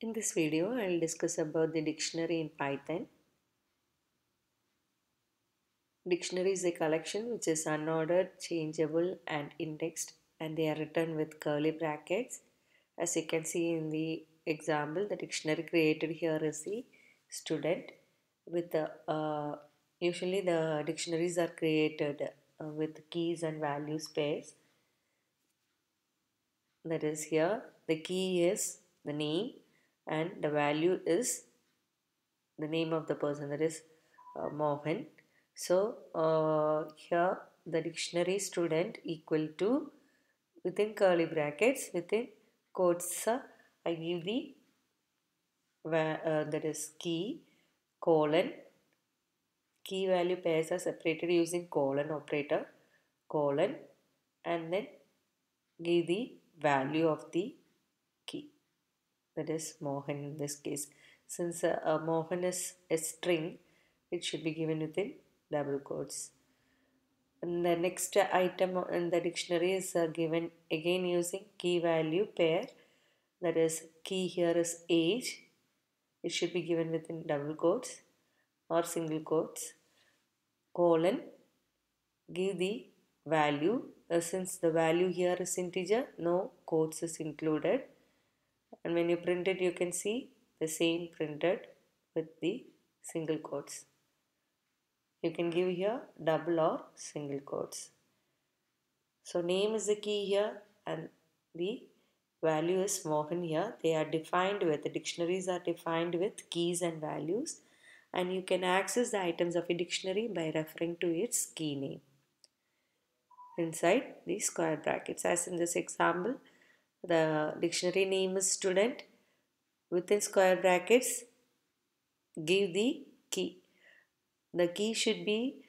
In this video, I will discuss about the dictionary in Python. Dictionary is a collection which is unordered, changeable and indexed, and they are written with curly brackets. As you can see in the example, the dictionary created here is the student with the usually the dictionaries are created with keys and values pairs. That is, here the key is the name and the value is the name of the person, that is Mohan. So here the dictionary student equal to, within curly brackets, within quotes, I give the that is key colon, key value pairs are separated using colon operator, colon, and then give the value of the key, that is Mohan in this case. Since Mohan is a string, it should be given within double quotes. And the next item in the dictionary is given again using key value pair, that is key here is age, it should be given within double quotes or single quotes, colon, give the value, since the value here is integer, no quotes is included, and when you print it you can see the same printed with the single quotes. You can give here double or single quotes. So name is the key here and the value is Mohan here. They are defined with, the dictionaries are defined with keys and values, and you can access the items of a dictionary by referring to its key name inside the square brackets. As in this example, the dictionary name is student, within square brackets give the key. The key should be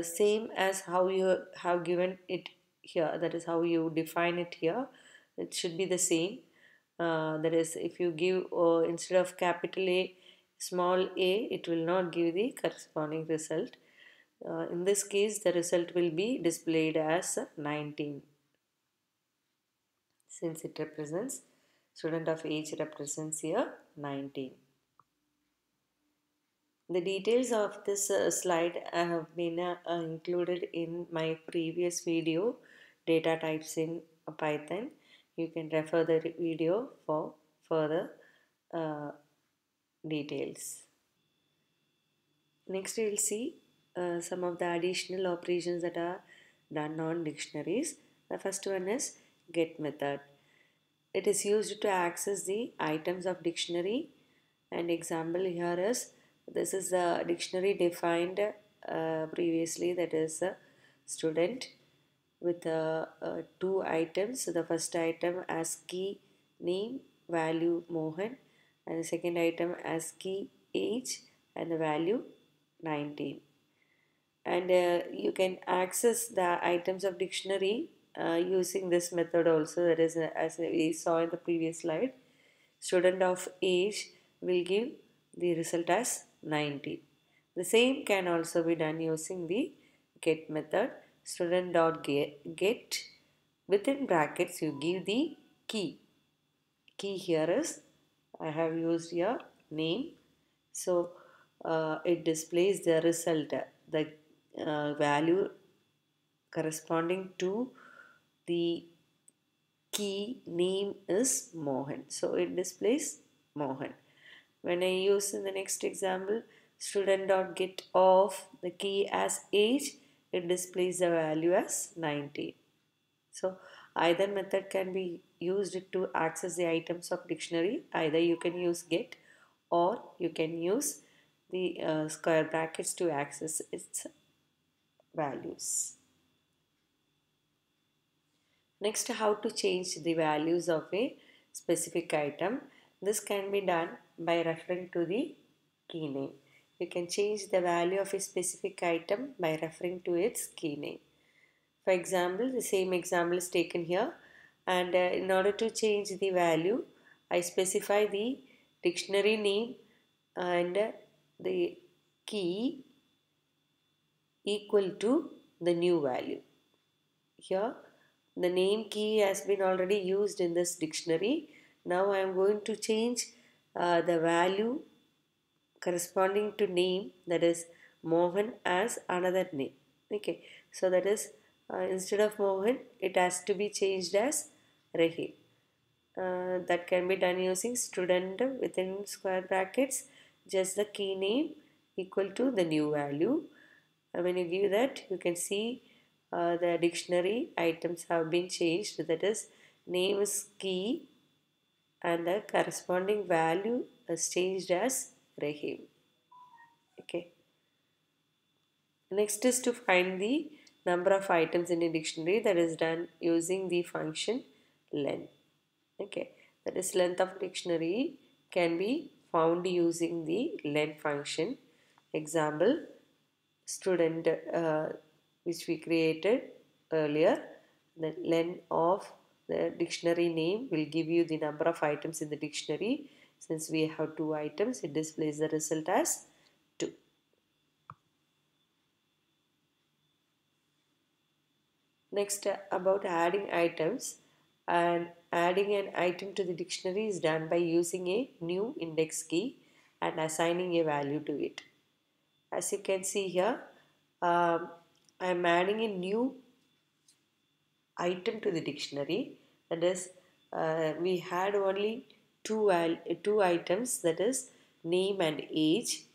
same as how you have given it here, that is how you define it here. It should be the same, that is, if you give instead of capital A small a, it will not give the corresponding result. In this case the result will be displayed as 19, since it represents student of age represents here 19. The details of this slide have been included in my previous video, data types in Python. You can refer the video for further uh, details. Next we will see some of the additional operations that are done on dictionaries. The first one is get method. It is used to access the items of dictionary, and example here is, this is the dictionary defined previously, that is a student with two items. So the first item as key name value Mohan, and the second item as key age and the value 19. And you can access the items of dictionary using this method also, that is as we saw in the previous slide, student of age will give the result as 90. The same can also be done using the get method. Student dot get, within brackets you give the key. Key here is, I have used here name, so it displays the result, the value corresponding to the key name is Mohan, so it displays Mohan. When I use in the next example, student dot get of the key as age, it displays the value as 19. So either method can be used to access the items of dictionary. Either you can use get or you can use the square brackets to access its values. Next, how to change the values of a specific item. This can be done by referring to the key name. You can change the value of a specific item by referring to its key name. For example, the same example is taken here, and in order to change the value, I specify the dictionary name and the key equal to the new value. Here the name key has been already used in this dictionary. Now I am going to change the value corresponding to name, that is Mohan, as another name. Okay, so that is instead of Mohan it has to be changed as Rahim. That can be done using student within square brackets, just the key name equal to the new value. When you give that, you can see the dictionary items have been changed, that is name is key and the corresponding value is changed as Rahim. Okay. Next is to find the number of items in a dictionary, that is done using the function len. Okay, that is length of dictionary can be found using the len function. Example, student which we created earlier, the len of the dictionary name will give you the number of items in the dictionary. Since we have 2 items, it displays the result as 2. Next, about adding items, and adding an item to the dictionary is done by using a new index key and assigning a value to it. As you can see here, I am adding a new item to the dictionary, that is we had only two items, that is name and age.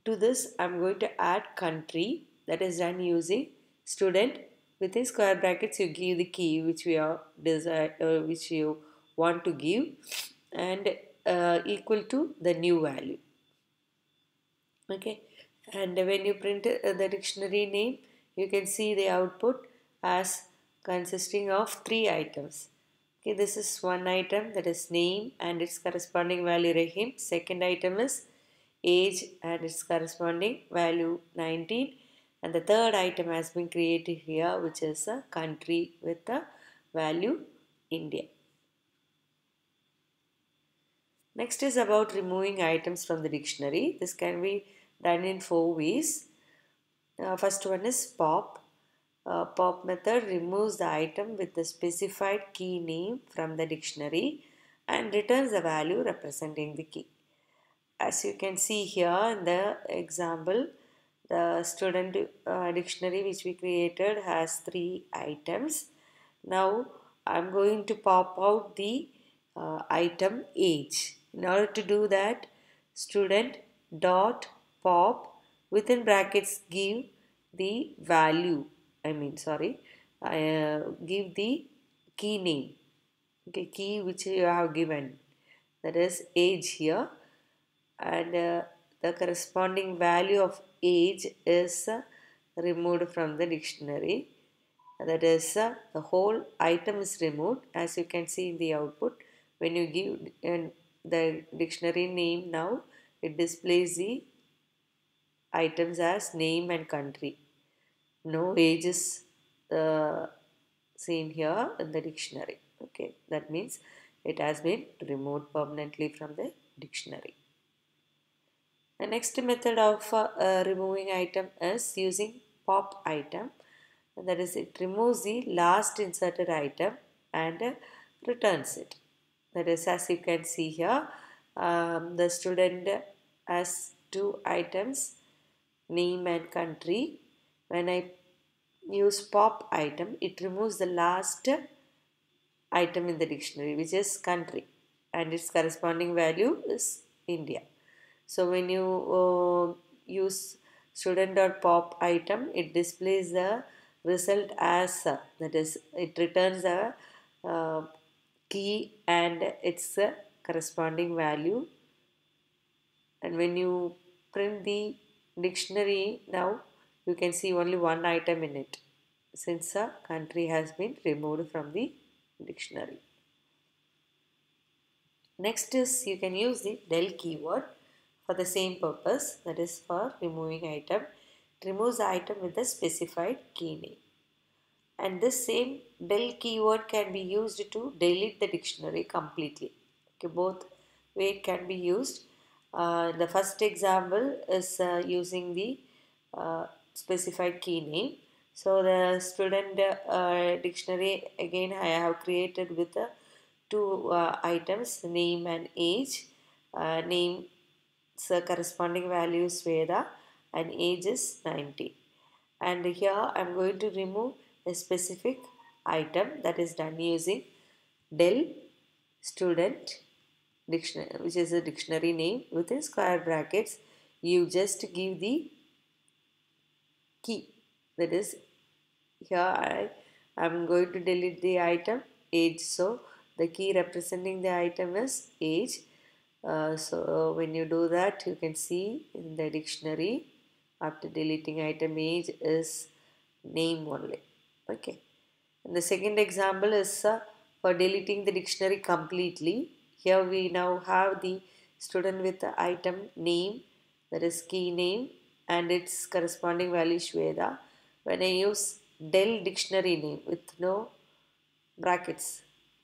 To this I am going to add country, that is done using student within square brackets. You give the key which we are which you want to give, and equal to the new value. Okay, and when you print the dictionary name, you can see the output as consisting of 3 items. Okay, this is one item, that is name and its corresponding value Rahim. Second item is age and its corresponding value 19, and the third item has been created here, which is a country with the value India. Next is about removing items from the dictionary. This can be done in 4 ways. First one is pop. Pop method removes the item with the specified key name from the dictionary and returns the value representing the key. As you can see here in the example, the student dictionary which we created has 3 items. Now I am going to pop out the item age. In order to do that, student dot pop within brackets give the value, give the key name, okay, key which you have given, that is age here, and the corresponding value of age is removed from the dictionary, that is the whole item is removed. As you can see in the output, when you give the dictionary name, now it displays the items as name and country. No age is seen here in the dictionary. Okay, that means it has been removed permanently from the dictionary. The next method of removing item is using pop item. That is, it removes the last inserted item and returns it. That is, as you can see here, the student has 2 items, name and country. When I use pop item, it removes the last item in the dictionary, which is country, and its corresponding value is India. So when you use student.pop item, it displays the result as that is, it returns a key and its corresponding value. And when you print the dictionary, now you can see only one item in it, since a country has been removed from the dictionary. Next is, you can use the del keyword for the same purpose, that is for removing item. It removes the item with the specified key name. And this same del keyword can be used to delete the dictionary completely. Okay, both way it can be used. The first example is using the specified key name. So the student dictionary, again I have created with 2 items, name and age, name, so corresponding value is Sweda, and age is 90. And here I am going to remove a specific item, that is done using del student dictionary, which is a dictionary name. Within square brackets you just give the key, that is here I am going to delete the item age, so the key representing the item is age. So when you do that, you can see in the dictionary after deleting item age is name only. Okay. And the second example is for deleting the dictionary completely. Here we now have the student with the item name, that is key name, and its corresponding value Shweta. When I use del dictionary name with no brackets,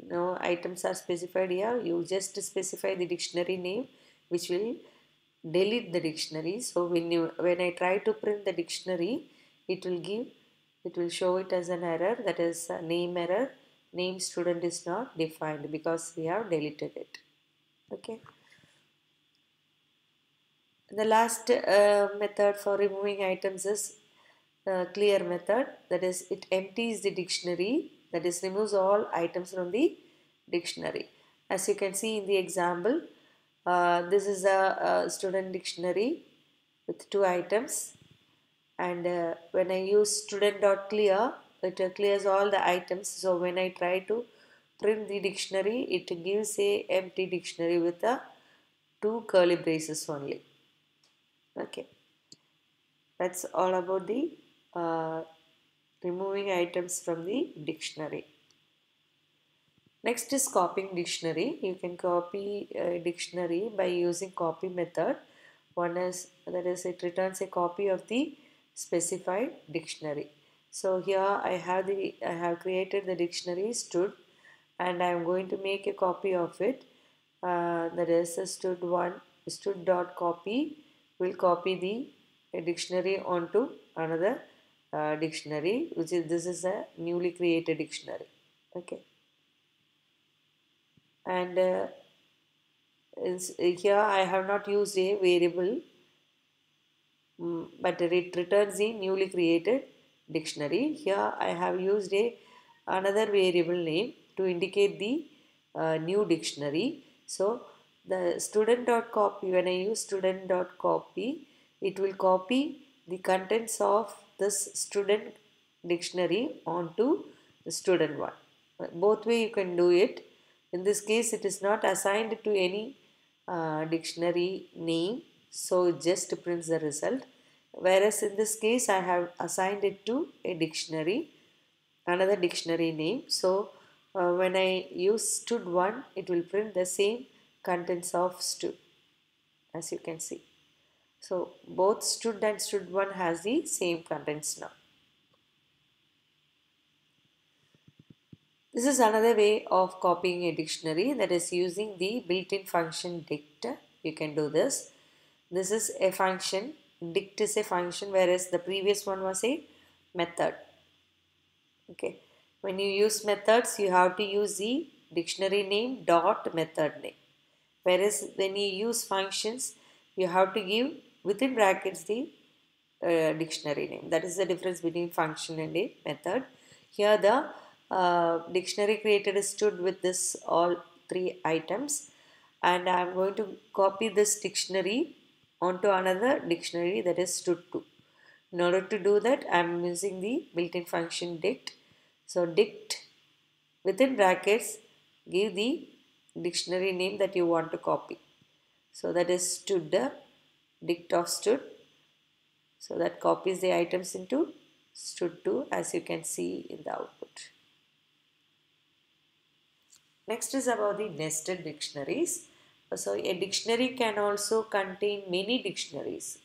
no items are specified here, you just specify the dictionary name, which will delete the dictionary. So when I try to print the dictionary, it will give, it will show it as an error, that is a name error. Name student is not defined because we have deleted it. Okay. The last method for removing items is clear method, that is it empties the dictionary, that is removes all items from the dictionary. As you can see in the example, this is a student dictionary with two items, and when I use student.clear, it clears all the items. So when I try to print the dictionary, it gives a empty dictionary with a two curly braces only. Okay, that's all about the uh, removing items from the dictionary. Next is copying dictionary. You can copy a dictionary by using copy method. One is, that is, it returns a copy of the specified dictionary. So here I have created the dictionary stud, and I am going to make a copy of it. That is a stud1 stud.copy will copy the dictionary onto another dictionary, which is, this is a newly created dictionary. Okay. And here I have not used a variable, but it returns the newly created dictionary. Here I have used a another variable name to indicate the new dictionary. So the student.copy, when I use student.copy, it will copy the contents of this student dictionary onto the student one. Both way you can do it. In this case, it is not assigned to any dictionary name, so it just prints the result. Whereas in this case, I have assigned it to a dictionary, another dictionary name. So when I use stud1, it will print the same contents of stud, as you can see. So both stud and stud1 has the same contents now. This is another way of copying a dictionary, that is using the built-in function dict. You can do this. This is a function, dict is a function, whereas the previous one was a method. Okay. When you use methods, you have to use the dictionary name dot method name. Whereas when you use functions, you have to give within brackets the dictionary name. That is the difference between function and a method. Here the dictionary created is stud with this all three items, and I am going to copy this dictionary onto another dictionary, that is stud2. In order to do that, I am using the built-in function dict. So dict within brackets, give the dictionary name that you want to copy. So that is stud, dict of stud. So that copies the items into stud2, as you can see in the output. Next is about the nested dictionaries. So a dictionary can also contain many dictionaries.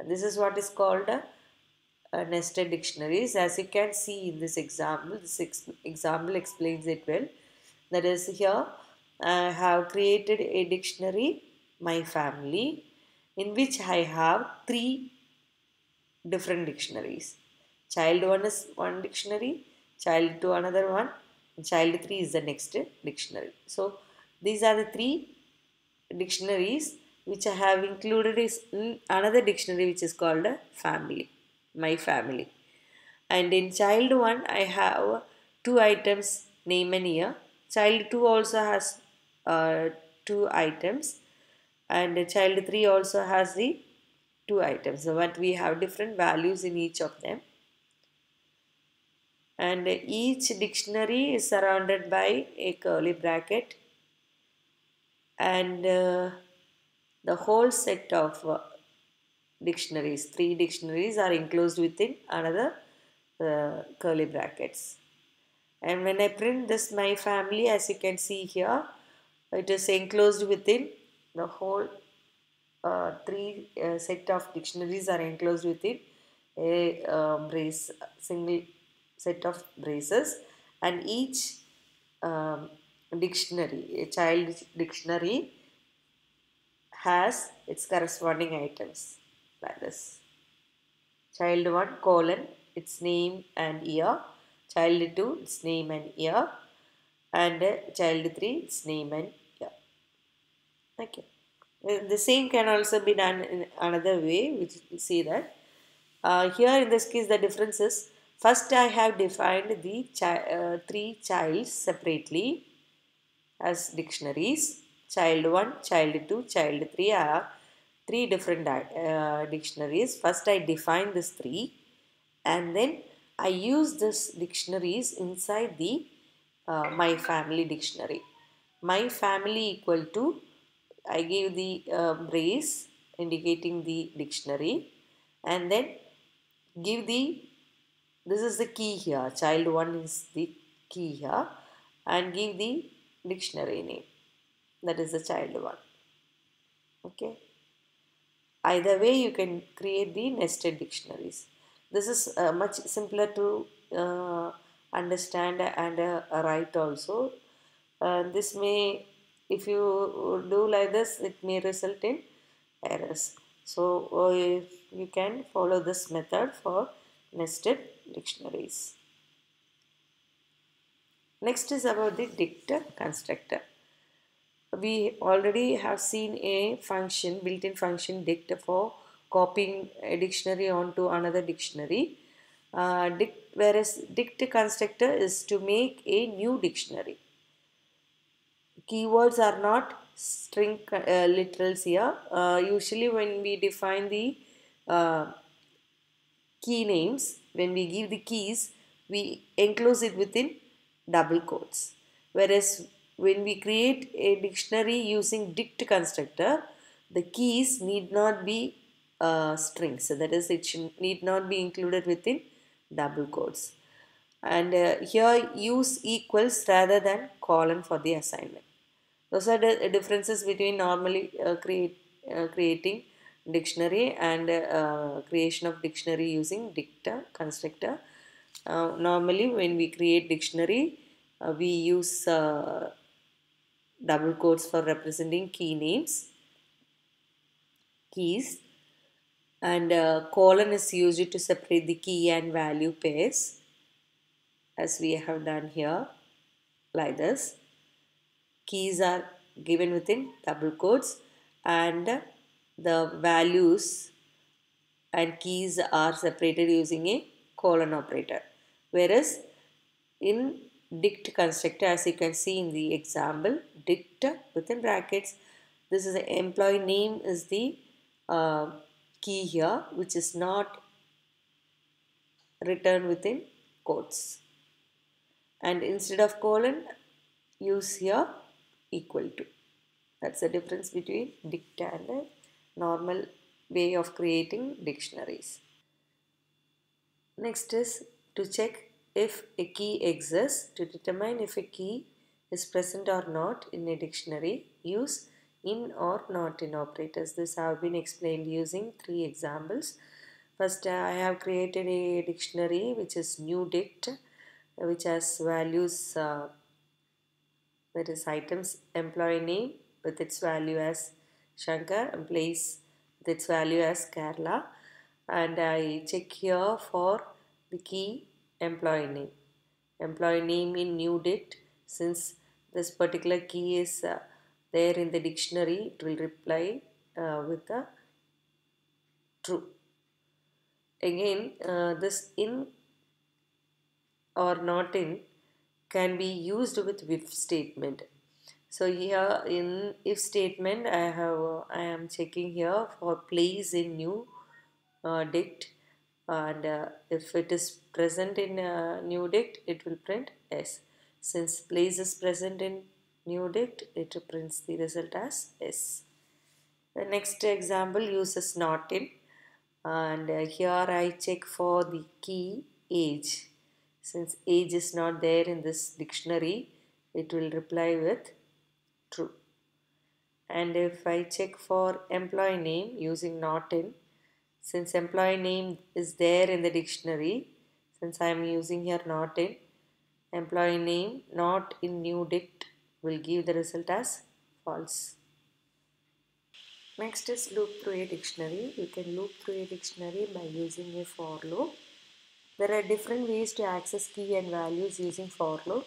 This is what is called a nested dictionaries. As you can see in this example, example explains it well. That is, here I have created a dictionary, my family, in which I have three different dictionaries. Child 1 is one dictionary, child 2 another one, and child 3 is the next dictionary. So these are the three dictionaries which I have included is in another dictionary which is called family, my family. And in child 1 I have two items, name and year. Child 2 also has two items, and child 3 also has the two items, but we have different values in each of them. And each dictionary is surrounded by a curly bracket, and the whole set of dictionaries, three dictionaries, are enclosed within another curly brackets. And when I print this my family, as you can see here, it is enclosed within the whole three set of dictionaries are enclosed within a brace, single set of braces, and each um, dictionary, a child dictionary, has its corresponding items like this. Child 1 colon its name and year, child 2 its name and year, and child 3 its name and year. Okay. The same can also be done in another way, which you see that here in this case the difference is, first I have defined the three childs separately as dictionaries. Child 1, child 2, child 3 are three different dictionaries. First I define this three, and then I use this dictionaries inside the my family dictionary. My family equal to, I give the brace indicating the dictionary, and then give the, this is the key here, child 1 is the key here, and give the dictionary name, that is the child 1. Okay, either way you can create the nested dictionaries. This is much simpler to understand and write also. This may, if you do like this, it may result in errors. So you can follow this method for nested dictionaries. Next is about the dict constructor. We already have seen a function, built-in function dict, for copying a dictionary onto another dictionary. Whereas dict constructor is to make a new dictionary. Keywords are not string literals here. Usually when we define the uh, key names, when we give the keys, we enclose it within double quotes. Whereas when we create a dictionary using dict constructor, the keys need not be strings. So that is, it need not be included within double quotes. And here use equals rather than colon for the assignment. Those are the differences between normally creating dictionary and creation of dictionary using dict constructor. Normally when we create dictionary, we use double quotes for representing key names, keys, and colon is used to separate the key and value pairs, as we have done here like this. Keys are given within double quotes, and the values and keys are separated using a colon operator. Whereas in dict constructor, as you can see in the example, dict within brackets, this is the employee name is the uh, key here, which is not written within quotes, and instead of colon use here equal to. That's the difference between dict and a normal way of creating dictionaries. Next is to check if a key exists. To determine if a key is present or not in a dictionary, use in or not in operators. This have been explained using three examples. First, I have created a dictionary which is new dict, which has values, that is items, employee name with its value as Shankar, employees with its value as Kerala, and I check here for the key employee name. Employee name in new dict, since this particular key is there in the dictionary, it will reply with a true. Again, this in or not in can be used with if statement. So here in if statement, I am checking here for place in new dict, and if it is present in new dict, it will print S. Since place is present in new dict, it prints the result as S. The next example uses not in, and here I check for the key age. Since age is not there in this dictionary, it will reply with true. And if I check for employee name using not in, since employee name is there in the dictionary, since I am using here not in, employee name not in new dict will give the result as false. Next is loop through a dictionary. You can loop through a dictionary by using a for loop. There are different ways to access key and values using for loop.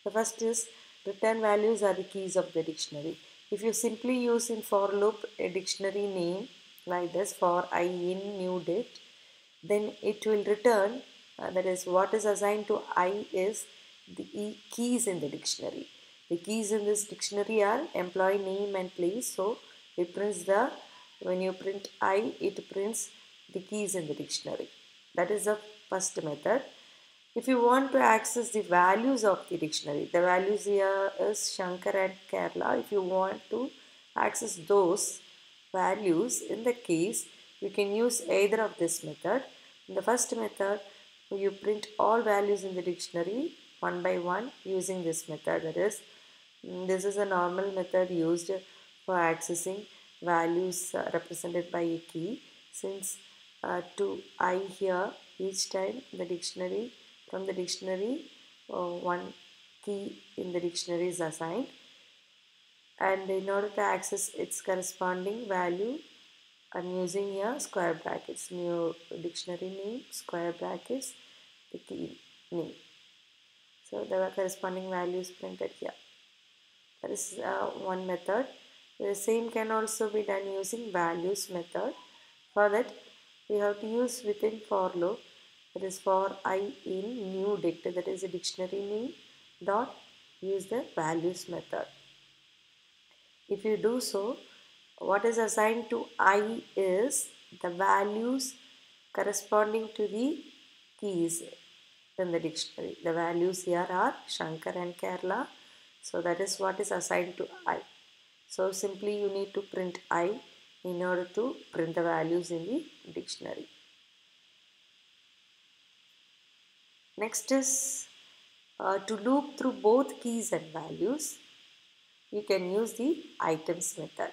The first is return values are the keys of the dictionary. If you simply use in for loop a dictionary name like this, for I in new dict, then it will return, that is what is assigned to I is the keys in the dictionary. The keys in this dictionary are employee name and place. So it prints the, when you print I, it prints the keys in the dictionary. That is the first method. If you want to access the values of the dictionary, the values here is Shankar and Kerala. If you want to access those values, in that case, you can use either of this method. In the first method, you print all values in the dictionary one by one using this method. That is, this is a normal method used for accessing values represented by a key. Since to I here, each time the dictionary, from the dictionary, one key in the dictionary is assigned, and in order to access its corresponding value, I'm using here square brackets, new dictionary name, square brackets, the key name. So the corresponding value is printed here. That is one method. The same can also be done using values method. For that, we have to use within for loop, that is for I in new dict, that is a dictionary name, dot use the values method. If you do so, what is assigned to I is the values corresponding to the keys in the dictionary. The values here are Shankar and Kerala. So that is what is assigned to I. So simply you need to print I in order to print the values in the dictionary. Next is to loop through both keys and values. You can use the items method.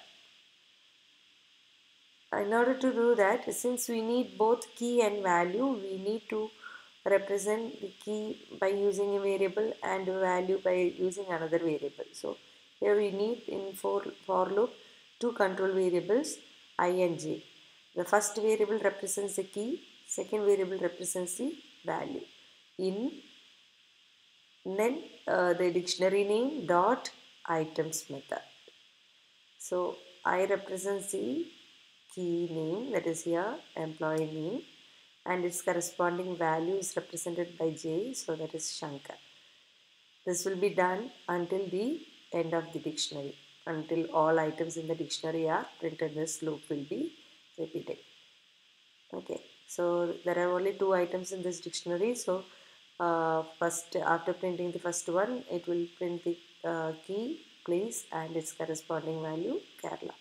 In order to do that, since we need both key and value, we need to represent the key by using a variable and value by using another variable. So here we need in for loop two control variables I and j. The first variable represents the key, second variable represents the value. In then the dictionary name dot items method. So I represents the key name, that is here employee name, and its corresponding value is represented by j, so that is Shankar. This will be done until the end of the dictionary. Until all items in the dictionary are printed, this loop will be repeated. Okay, so there are only two items in this dictionary. So first, after printing the first one, it will print the key, place and its corresponding value Kerala.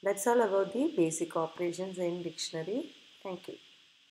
That's all about the basic operations in dictionary. Thank you.